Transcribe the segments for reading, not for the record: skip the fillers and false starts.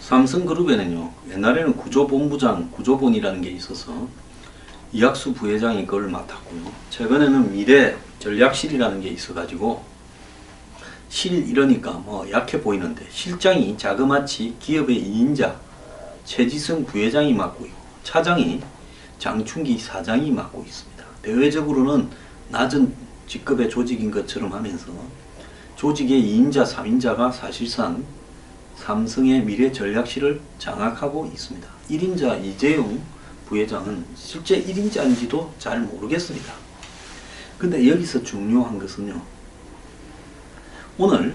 삼성그룹에는요, 옛날에는 구조본부장, 구조본이라는 게 있어서 이학수 부회장이 그걸 맡았고요. 최근에는 미래전략실이라는 게 있어가지고 실 이러니까 뭐 약해 보이는데 실장이 자그마치 기업의 2인자 최지성 부회장이 맡고 있고 차장이 장충기 사장이 맡고 있습니다. 대외적으로는 낮은 직급의 조직인 것처럼 하면서 조직의 2인자, 3인자가 사실상 삼성의 미래전략실을 장악하고 있습니다. 1인자 이재용 부회장은 실제 1인자인지도 잘 모르겠습니다. 근데 여기서 중요한 것은요, 오늘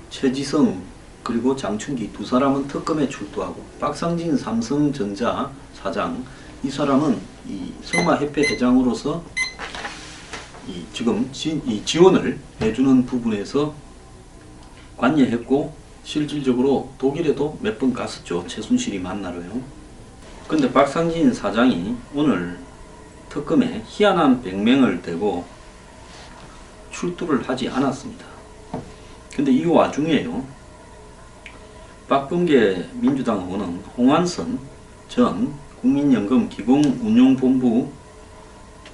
최지성 그리고 장충기 두 사람은 특검에 출두하고 박상진 삼성전자 사장, 이 사람은 이 성마협회 회장으로서 지금 지원을 해주는 부분에서 관여했고 실질적으로 독일에도 몇 번 갔었죠. 최순실이 만나러요. 근데 박상진 사장이 오늘 특검에 희한한 병명을 대고 출두를 하지 않았습니다. 근데 이 와중에요, 박범계 민주당 의원은 홍한선 전 국민연금 기금운용본부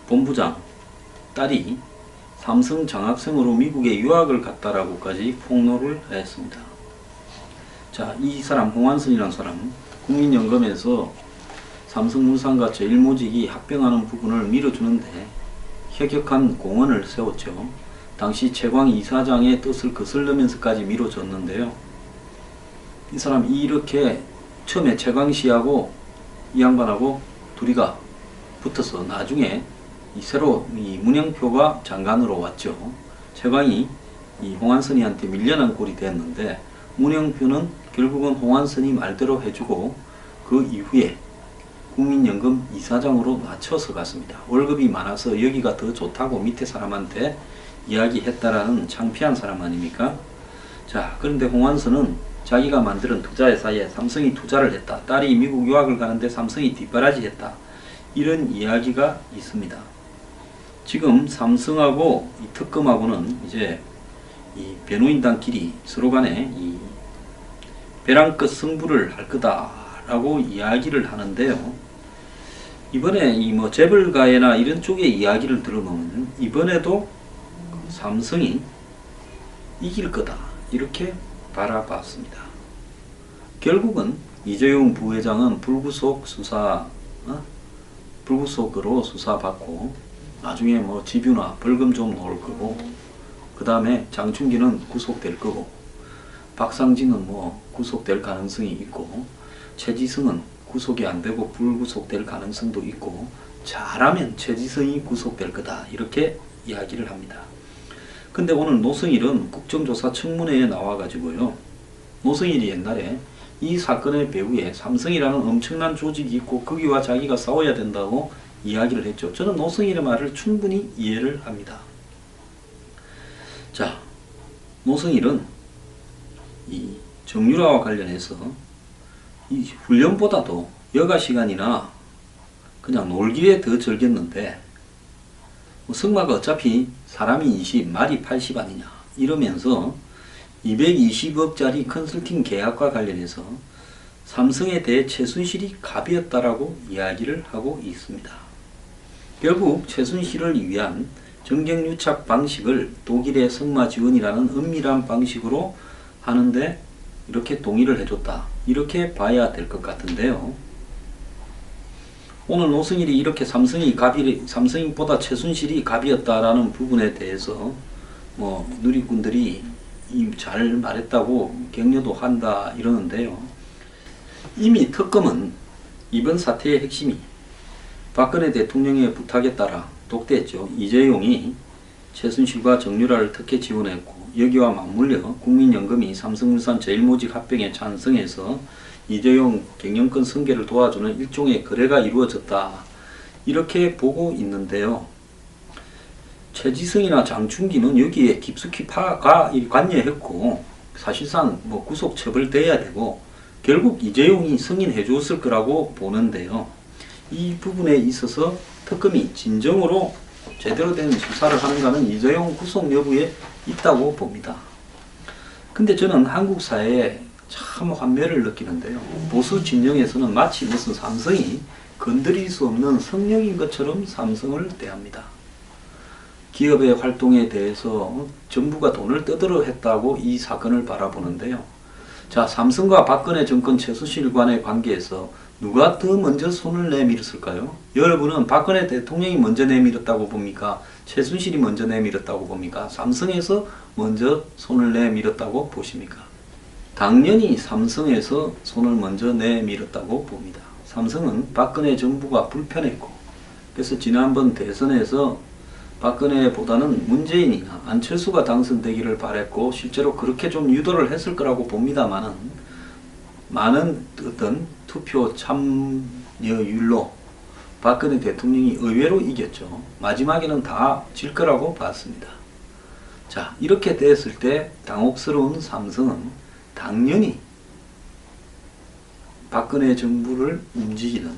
본부장 딸이 삼성 장학생으로 미국에 유학을 갔다라고까지 폭로를 했습니다. 자, 이 사람 홍한선이라는 사람 국민연금에서 삼성물산과 제일모직이 합병하는 부분을 밀어주는데 혁혁한 공헌을 세웠죠. 당시 최광 이사장의 뜻을 거슬르면서까지 미뤄졌는데요. 이 사람 이렇게 처음에 최광 씨하고 이 양반하고 둘이가 붙어서 나중에 새로 문영표가 장관으로 왔죠. 최광이 이 홍한선이한테 밀려난 꼴이 됐는데 문영표는 결국은 홍한선이 말대로 해주고 그 이후에 국민연금 이사장으로 낮춰서 갔습니다. 월급이 많아서 여기가 더 좋다고 밑에 사람한테 이야기했다라는 창피한 사람 아닙니까? 자, 그런데 홍한선은 자기가 만드는 투자회사에 삼성이 투자를 했다. 딸이 미국 유학을 가는데 삼성이 뒷바라지 했다. 이런 이야기가 있습니다. 지금 삼성하고 이 특검하고는 이제 이 변호인단끼리 서로 간에 이 벼랑 끝 승부를 할 거다라고 이야기를 하는데요. 이번에 이 뭐 재벌가해나 이런 쪽의 이야기를 들어보면 이번에도 삼성이 이길 거다 이렇게 바라봤습니다. 결국은 이재용 부회장은 불구속으로 수사받고 나중에 뭐 집유나 벌금 좀 나올 거고, 그 다음에 장충기는 구속될 거고, 박상진은 뭐 구속될 가능성이 있고, 최지성은 구속이 안 되고 불구속될 가능성도 있고, 잘하면 최지성이 구속될 거다 이렇게 이야기를 합니다. 근데 오늘 노승일은 국정조사 청문회에 나와가지고요, 노승일이 옛날에 이 사건의 배후에 삼성이라는 엄청난 조직이 있고 거기와 자기가 싸워야 된다고 이야기를 했죠. 저는 노승일의 말을 충분히 이해를 합니다. 자, 노승일은 이 정유라와 관련해서 이 훈련보다도 여가 시간이나 그냥 놀기에 더 즐겼는데 승마가 어차피 사람이 20, 말이 80 아니냐 이러면서 220억짜리 컨설팅 계약과 관련해서 삼성에 대해 최순실이 갑이었다라고 이야기를 하고 있습니다. 결국 최순실을 위한 정경유착 방식을 독일의 승마지원이라는 은밀한 방식으로 하는데 이렇게 동의를 해줬다 이렇게 봐야 될 것 같은데요. 오늘 노승일이 이렇게 삼성보다 최순실이 갑이었다라는 부분에 대해서 뭐 누리꾼들이 잘 말했다고 격려도 한다 이러는데요. 이미 특검은 이번 사태의 핵심이 박근혜 대통령의 부탁에 따라 독대했죠. 이재용이 최순실과 정유라를 특혜 지원했고 여기와 맞물려 국민연금이 삼성물산 제일모직 합병에 찬성해서 이재용 경영권 승계를 도와주는 일종의 거래가 이루어졌다 이렇게 보고 있는데요. 최지성이나 장충기는 여기에 깊숙이 관여했고 사실상 뭐 구속 처벌돼야 되고 결국 이재용이 승인해 주었을 거라고 보는데요. 이 부분에 있어서 특검이 진정으로 제대로 된 수사를 하는가는 이재용 구속 여부에 있다고 봅니다. 근데 저는 한국 사회에 참 환멸을 느끼는데요. 보수 진영에서는 마치 무슨 삼성이 건드릴 수 없는 성령인 것처럼 삼성을 대합니다. 기업의 활동에 대해서 정부가 돈을 뜯으려 했다고 이 사건을 바라보는데요. 자, 삼성과 박근혜 정권 최순실 간의 관계에서 누가 더 먼저 손을 내밀었을까요? 여러분은 박근혜 대통령이 먼저 내밀었다고 봅니까? 최순실이 먼저 내밀었다고 봅니까? 삼성에서 먼저 손을 내밀었다고 보십니까? 당연히 삼성에서 손을 먼저 내밀었다고 봅니다. 삼성은 박근혜 정부가 불편했고, 그래서 지난번 대선에서 박근혜보다는 문재인이나 안철수가 당선되기를 바랬고, 실제로 그렇게 좀 유도를 했을 거라고 봅니다만은, 많은 어떤 투표 참여율로 박근혜 대통령이 의외로 이겼죠. 마지막에는 다 질 거라고 봤습니다. 자, 이렇게 됐을 때 당혹스러운 삼성은 당연히 박근혜 정부를 움직이는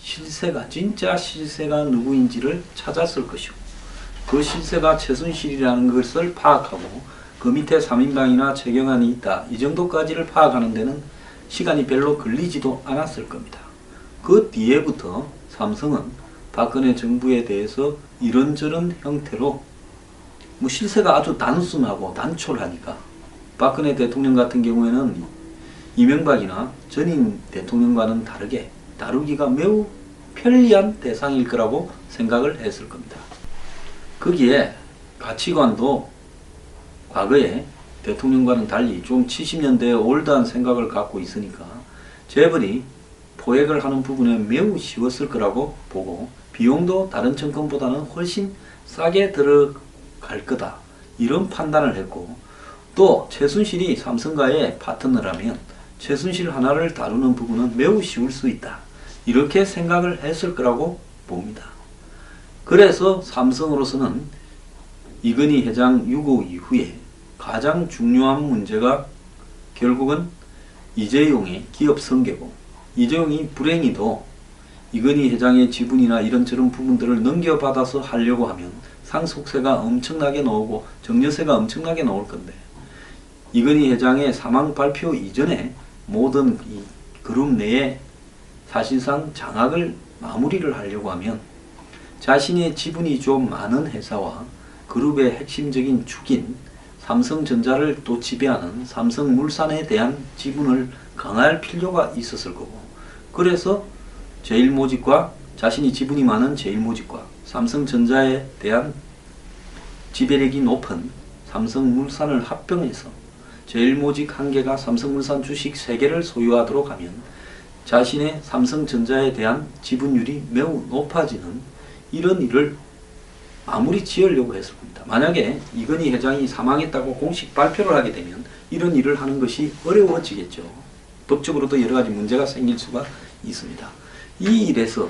실세가, 진짜 실세가 누구인지를 찾았을 것이고, 그 실세가 최순실이라는 것을 파악하고 그 밑에 3인방이나 최경환이 있다, 이 정도까지를 파악하는 데는 시간이 별로 걸리지도 않았을 겁니다. 그 뒤에부터 삼성은 박근혜 정부에 대해서 이런저런 형태로 뭐 실세가 아주 단순하고 단촐하니까, 박근혜 대통령 같은 경우에는 이명박이나 전임 대통령과는 다르게 다루기가 매우 편리한 대상일 거라고 생각을 했을 겁니다. 거기에 가치관도 과거에 대통령과는 달리 좀 70년대에 올드한 생각을 갖고 있으니까 재벌이 포획을 하는 부분에 매우 쉬웠을 거라고 보고, 비용도 다른 정권보다는 훨씬 싸게 들어갈 거다, 이런 판단을 했고, 또 최순실이 삼성과의 파트너라면 최순실 하나를 다루는 부분은 매우 쉬울 수 있다, 이렇게 생각을 했을 거라고 봅니다. 그래서 삼성으로서는 이건희 회장 유고 이후에 가장 중요한 문제가 결국은 이재용의 기업 승계고, 이재용이 불행히도 이건희 회장의 지분이나 이런저런 부분들을 넘겨받아서 하려고 하면 상속세가 엄청나게 나오고 증여세가 엄청나게 나올 건데, 이건희 회장의 사망 발표 이전에 모든 이 그룹 내에 사실상 장악을 마무리를 하려고 하면 자신의 지분이 좀 많은 회사와 그룹의 핵심적인 축인 삼성전자를 또 지배하는 삼성물산에 대한 지분을 강화할 필요가 있었을 거고, 그래서 제일모직과 자신이 지분이 많은 제일모직과 삼성전자에 대한 지배력이 높은 삼성물산을 합병해서 제일모직 한 개가 삼성물산 주식 3개를 소유하도록 하면 자신의 삼성전자에 대한 지분율이 매우 높아지는 이런 일을 마무리 지으려고 했을 겁니다. 만약에 이건희 회장이 사망했다고 공식 발표를 하게 되면 이런 일을 하는 것이 어려워지겠죠. 법적으로도 여러 가지 문제가 생길 수가 있습니다. 이 일에서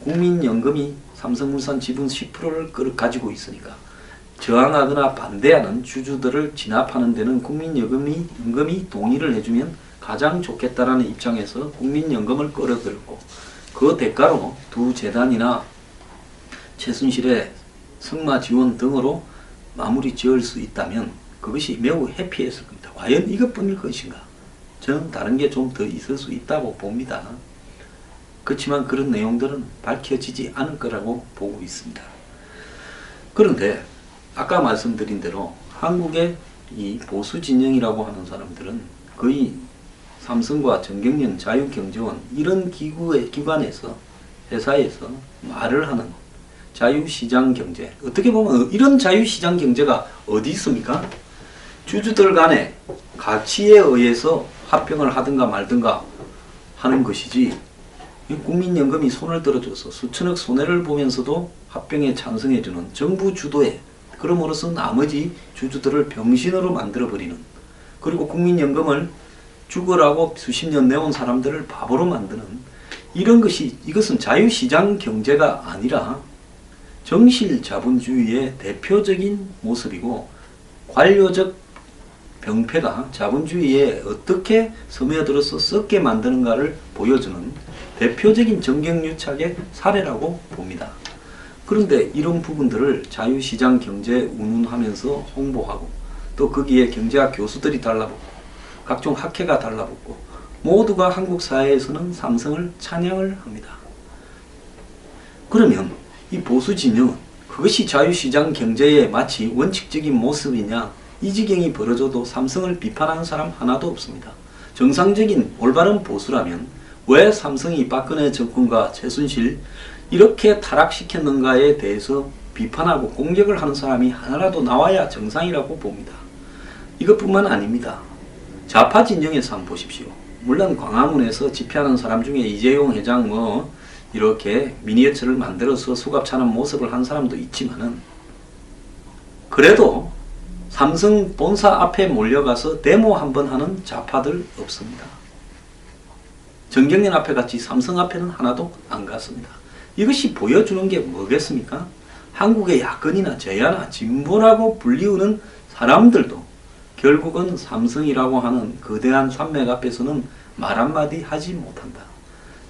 국민연금이 삼성물산 지분 10%를 가지고 있으니까 저항하거나 반대하는 주주들을 진압하는 데는 국민연금이 동의를 해주면 가장 좋겠다라는 입장에서 국민연금을 끌어들였고, 그 대가로 두 재단이나 최순실의 승마 지원 등으로 마무리 지을 수 있다면 그것이 매우 해피했을 겁니다. 과연 이것뿐일 것인가? 저는 다른 게 좀 더 있을 수 있다고 봅니다. 그렇지만 그런 내용들은 밝혀지지 않을 거라고 보고 있습니다. 그런데 아까 말씀드린 대로 한국의 이 보수 진영이라고 하는 사람들은 거의 삼성과 정경련, 자유경제원 이런 기관에서, 회사에서 말을 하는 자유시장 경제, 어떻게 보면 이런 자유시장 경제가 어디 있습니까? 주주들 간의 가치에 의해서 합병을 하든가 말든가 하는 것이지, 국민연금이 손을 들어줘서 수천억 손해를 보면서도 합병에 찬성해주는 정부 주도에, 그럼으로써 나머지 주주들을 병신으로 만들어버리는, 그리고 국민연금을 죽으라고 수십 년 내온 사람들을 바보로 만드는 이런 것이, 이것은 자유시장 경제가 아니라 정실 자본주의의 대표적인 모습이고, 관료적 병폐가 자본주의에 어떻게 스며들어서 썩게 만드는가를 보여주는 대표적인 정경유착의 사례라고 봅니다. 그런데 이런 부분들을 자유시장 경제 운운하면서 홍보하고, 또 거기에 경제학 교수들이 달라붙고, 각종 학회가 달라붙고 모두가 한국 사회에서는 삼성을 찬양을 합니다. 그러면 이 보수 진영은 그것이 자유시장 경제의 마치 원칙적인 모습이냐, 이 지경이 벌어져도 삼성을 비판하는 사람 하나도 없습니다. 정상적인 올바른 보수라면 왜 삼성이 박근혜 정권과 최순실 이렇게 타락시켰는가에 대해서 비판하고 공격을 하는 사람이 하나라도 나와야 정상이라고 봅니다. 이것뿐만 아닙니다. 좌파 진영에서 한번 보십시오. 물론 광화문에서 집회하는 사람 중에 이재용 회장 이렇게 미니어처를 만들어서 수갑차는 모습을 한 사람도 있지만은, 그래도 삼성 본사 앞에 몰려가서 데모 한번 하는 좌파들 없습니다. 정경련 앞에 같이 삼성 앞에는 하나도 안 갔습니다. 이것이 보여주는 게 뭐겠습니까? 한국의 야권이나 제야나 진보라고 불리우는 사람들도 결국은 삼성이라고 하는 거대한 산맥 앞에서는 말 한마디 하지 못한다.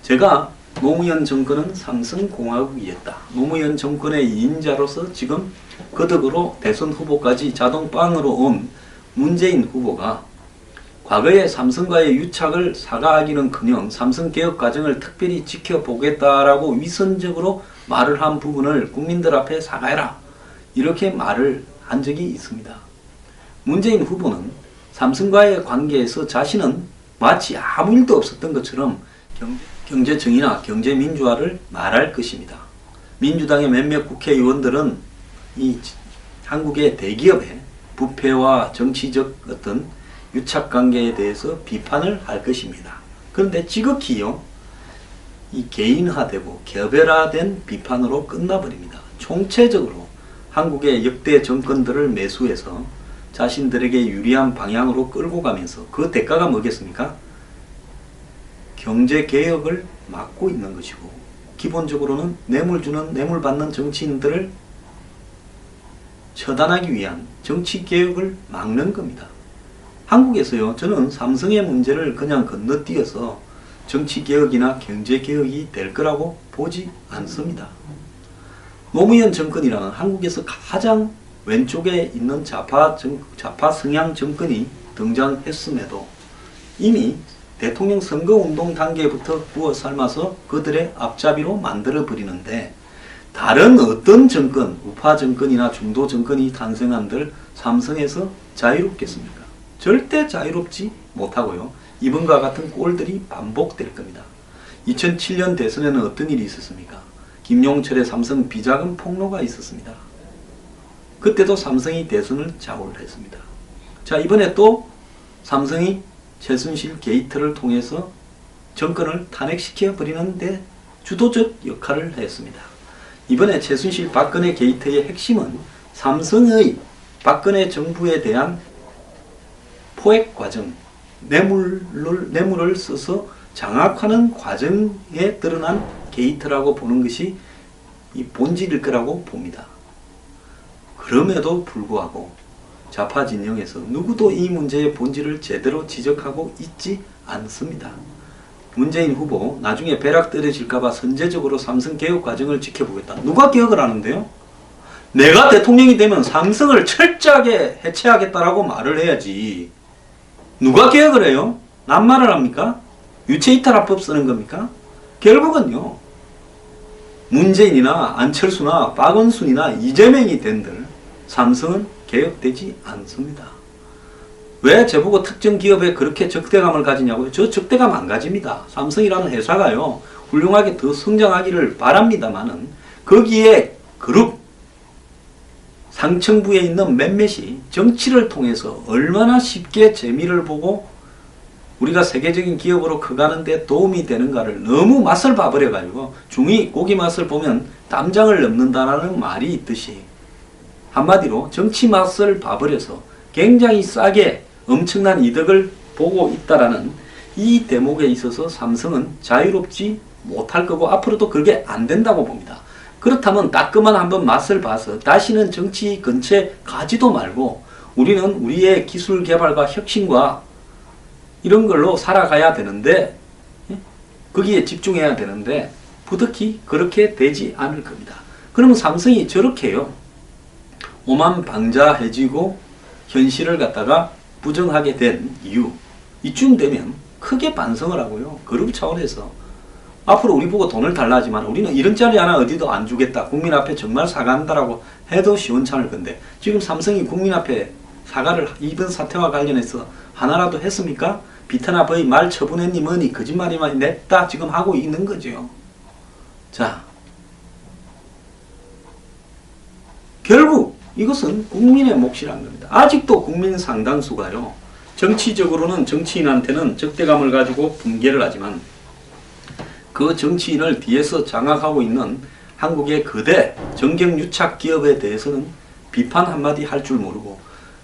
제가 노무현 정권은 삼성공화국이었다. 노무현 정권의 2인자로서 지금 거덕으로 대선 후보까지 자동빵으로 온 문재인 후보가 과거에 삼성과의 유착을 사과하기는커녕 삼성개혁 과정을 특별히 지켜보겠다라고 위선적으로 말을 한 부분을 국민들 앞에 사과해라, 이렇게 말을 한 적이 있습니다. 문재인 후보는 삼성과의 관계에서 자신은 마치 아무 일도 없었던 것처럼 경제정의나 경제민주화를 말할 것입니다. 민주당의 몇몇 국회의원들은 이 한국의 대기업의 부패와 정치적 어떤 유착관계에 대해서 비판을 할 것입니다. 그런데 지극히요, 이 개인화되고 개별화된 비판으로 끝나버립니다. 총체적으로 한국의 역대 정권들을 매수해서 자신들에게 유리한 방향으로 끌고 가면서 그 대가가 뭐겠습니까? 경제개혁을 막고 있는 것이고, 기본적으로는 뇌물 주는, 뇌물 받는 정치인들을 처단하기 위한 정치개혁을 막는 겁니다. 한국에서요, 저는 삼성의 문제를 그냥 건너뛰어서 정치개혁이나 경제개혁이 될 거라고 보지 않습니다. 노무현 정권이라는 한국에서 가장 왼쪽에 있는 좌파 성향 정권이 등장했음에도 이미 대통령 선거운동 단계부터 구워 삶아서 그들의 앞잡이로 만들어버리는데, 다른 어떤 정권, 우파 정권이나 중도 정권이 탄생한들 삼성에서 자유롭겠습니까? 절대 자유롭지 못하고요, 이번과 같은 꼴들이 반복될 겁니다. 2007년 대선에는 어떤 일이 있었습니까? 김용철의 삼성 비자금 폭로가 있었습니다. 그때도 삼성이 대선을 좌우를 했습니다. 자, 이번에 또 삼성이 최순실 게이트를 통해서 정권을 탄핵시켜 버리는데 주도적 역할을 했습니다. 이번에 최순실 박근혜 게이트의 핵심은 삼성의 박근혜 정부에 대한 포획 과정, 뇌물을 써서 장악하는 과정에 드러난 게이트라고 보는 것이 이 본질일 거라고 봅니다. 그럼에도 불구하고 좌파 진영에서 누구도 이 문제의 본질을 제대로 지적하고 있지 않습니다. 문재인 후보 나중에 벼락 떨어질까봐 선제적으로 삼성 개혁 과정을 지켜보겠다. 누가 개혁을 하는데요? 내가 대통령이 되면 삼성을 철저하게 해체하겠다라고 말을 해야지. 누가 개혁을 해요? 낱말을 합니까? 유체이탈화법 쓰는 겁니까? 결국은요, 문재인이나 안철수나 박원순이나 이재명이 된들 삼성은 개혁되지 않습니다. 왜 저보고 특정 기업에 그렇게 적대감을 가지냐고요? 저 적대감 안 가집니다. 삼성이라는 회사가요, 훌륭하게 더 성장하기를 바랍니다만은 거기에 그룹 상층부에 있는 몇몇이 정치를 통해서 얼마나 쉽게 재미를 보고 우리가 세계적인 기업으로 커가는데 도움이 되는가를 너무 맛을 봐버려가지고, 중이 고기 맛을 보면 땀장을 넘는다라는 말이 있듯이 한마디로 정치 맛을 봐버려서 굉장히 싸게 엄청난 이득을 보고 있다라는 이 대목에 있어서 삼성은 자유롭지 못할 거고 앞으로도 그게 안 된다고 봅니다. 그렇다면 따끔한 한번 맛을 봐서 다시는 정치 근처에 가지도 말고 우리는 우리의 기술 개발과 혁신과 이런 걸로 살아가야 되는데, 거기에 집중해야 되는데 부득이 그렇게 되지 않을 겁니다. 그러면 삼성이 저렇게요, 오만방자해지고 현실을 갖다가 부정하게 된 이유, 이쯤 되면 크게 반성을 하고요. 그룹 차원에서 앞으로 우리 보고 돈을 달라지만 우리는 이런 자리 하나 어디도 안 주겠다. 국민 앞에 정말 사과한다라고 해도 시원찮을 건데 지금 삼성이 국민 앞에 사과를 이번 사태와 관련해서 하나라도 했습니까? 비트나 버이 말 처분했니 뭐니 거짓말이만 냈다 지금 하고 있는 거죠. 자, 결국 이것은 국민의 몫이란 겁니다. 아직도 국민 상당수가요. 정치적으로는 정치인한테는 적대감을 가지고 분개를 하지만 그 정치인을 뒤에서 장악하고 있는 한국의 거대 정경유착 기업에 대해서는 비판 한마디 할 줄 모르고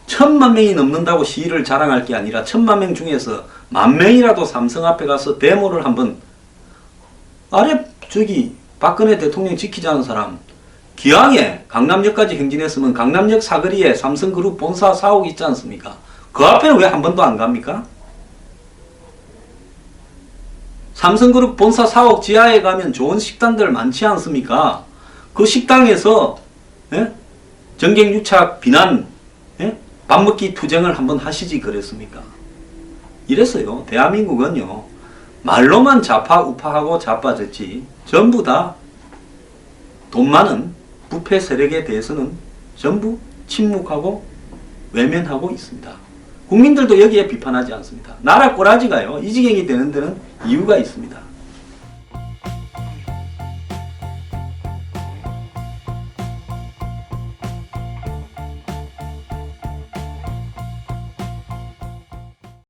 1000만 명이 넘는다고 시위를 자랑할 게 아니라 1000만 명 중에서 10,000명이라도 삼성 앞에 가서 데모를 한번 아래 저기 박근혜 대통령 지키자는 사람 기왕에 강남역까지 행진했으면 강남역 사거리에 삼성그룹 본사 사옥 있지 않습니까? 그 앞에는 왜 한 번도 안 갑니까? 삼성그룹 본사 사옥 지하에 가면 좋은 식당들 많지 않습니까? 그 식당에서 정경유착 비난 밥 먹기 투쟁을 한번 하시지 그랬습니까? 이랬어요. 대한민국은요. 말로만 좌파 우파하고 자빠졌지 전부 다 돈 많은 부패 세력에 대해서는 전부 침묵하고 외면하고 있습니다. 국민들도 여기에 비판하지 않습니다. 나라 꼬라지가요. 이 지경이 되는 데는 이유가 있습니다.